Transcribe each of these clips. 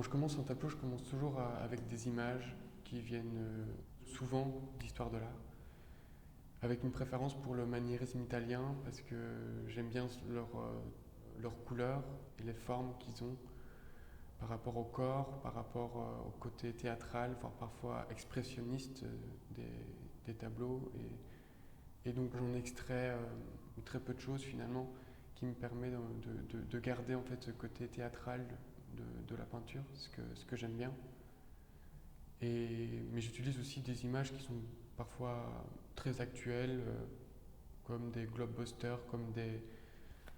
Quand je commence un tableau, je commence toujours avec des images qui viennent souvent d'histoire de l'art, avec une préférence pour le maniérisme italien parce que j'aime bien leurs couleurs et les formes qu'ils ont par rapport au corps, par rapport au côté théâtral, voire parfois expressionniste des tableaux. Et donc j'en extrais très peu de choses finalement qui me permet de garder en fait ce côté théâtral de la peinture, ce que j'aime bien. Mais j'utilise aussi des images qui sont parfois très actuelles, comme des globebusters, comme des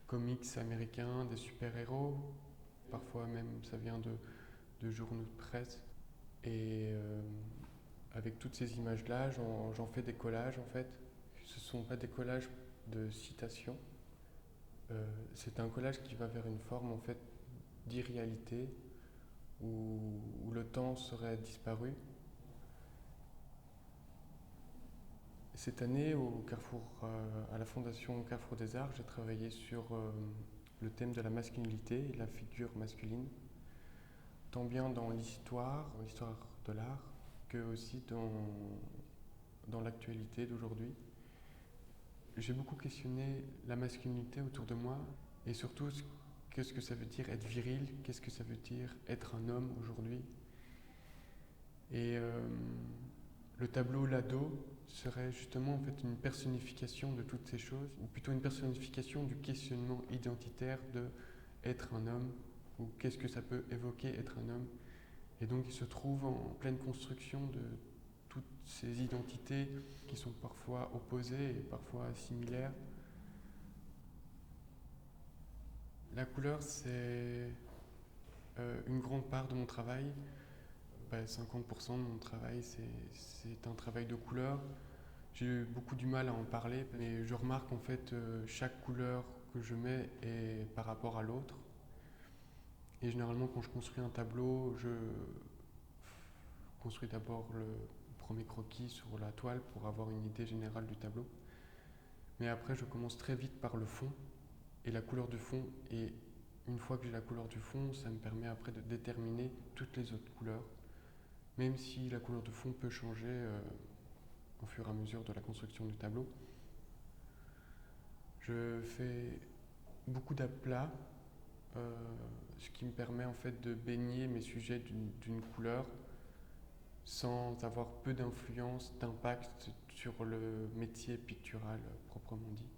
comics américains, des super-héros. Parfois même ça vient de journaux de presse. Et avec toutes ces images-là, j'en fais des collages en fait. Ce ne sont pas des collages de citations. C'est un collage qui va vers une forme en fait d'irréalité où le temps serait disparu. Cette année, à la Fondation Carrefour des Arts, j'ai travaillé sur le thème de la masculinité et de la figure masculine, tant bien dans l'histoire de l'art, que aussi dans l'actualité d'aujourd'hui. J'ai beaucoup questionné la masculinité autour de moi et surtout qu'est-ce que ça veut dire être viril, qu'est-ce que ça veut dire être un homme aujourd'hui. Et le tableau Lado serait justement en fait une personnification de toutes ces choses, ou plutôt une personnification du questionnement identitaire de être un homme, ou qu'est-ce que ça peut évoquer être un homme. Et donc il se trouve en pleine construction de toutes ces identités qui sont parfois opposées et parfois similaires. La couleur, c'est une grande part de mon travail. 50% de mon travail, c'est un travail de couleur. J'ai eu beaucoup du mal à en parler, mais je remarque en fait chaque couleur que je mets est par rapport à l'autre. Et généralement, quand je construis un tableau, je construis d'abord le premier croquis sur la toile pour avoir une idée générale du tableau. Mais après, je commence très vite par le fond et la couleur du fond. Et une fois que j'ai la couleur du fond, ça me permet après de déterminer toutes les autres couleurs. Même si la couleur de fond peut changer au fur et à mesure de la construction du tableau. Je fais beaucoup d'aplats, ce qui me permet en fait de baigner mes sujets d'une couleur sans avoir peu d'influence, d'impact sur le métier pictural proprement dit.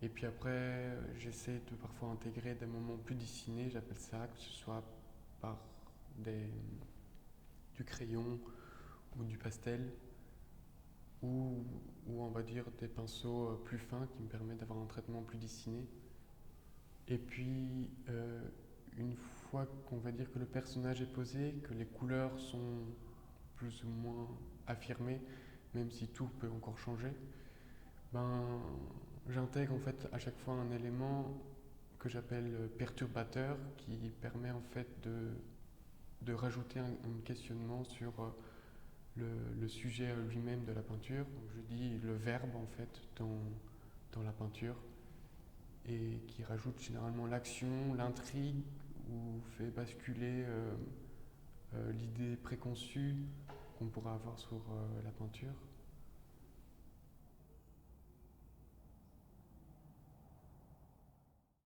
Et puis après, j'essaie de parfois intégrer des moments plus dessinés, j'appelle ça, que ce soit par du crayon ou du pastel, ou on va dire des pinceaux plus fins qui me permettent d'avoir un traitement plus dessiné. Et puis, une fois qu'on va dire que le personnage est posé, que les couleurs sont plus ou moins affirmées, même si tout peut encore changer, j'intègre en fait à chaque fois un élément que j'appelle perturbateur qui permet en fait de rajouter un questionnement sur le sujet lui-même de la peinture. Donc je dis le verbe en fait dans la peinture et qui rajoute généralement l'action, l'intrigue ou fait basculer l'idée préconçue qu'on pourrait avoir sur la peinture.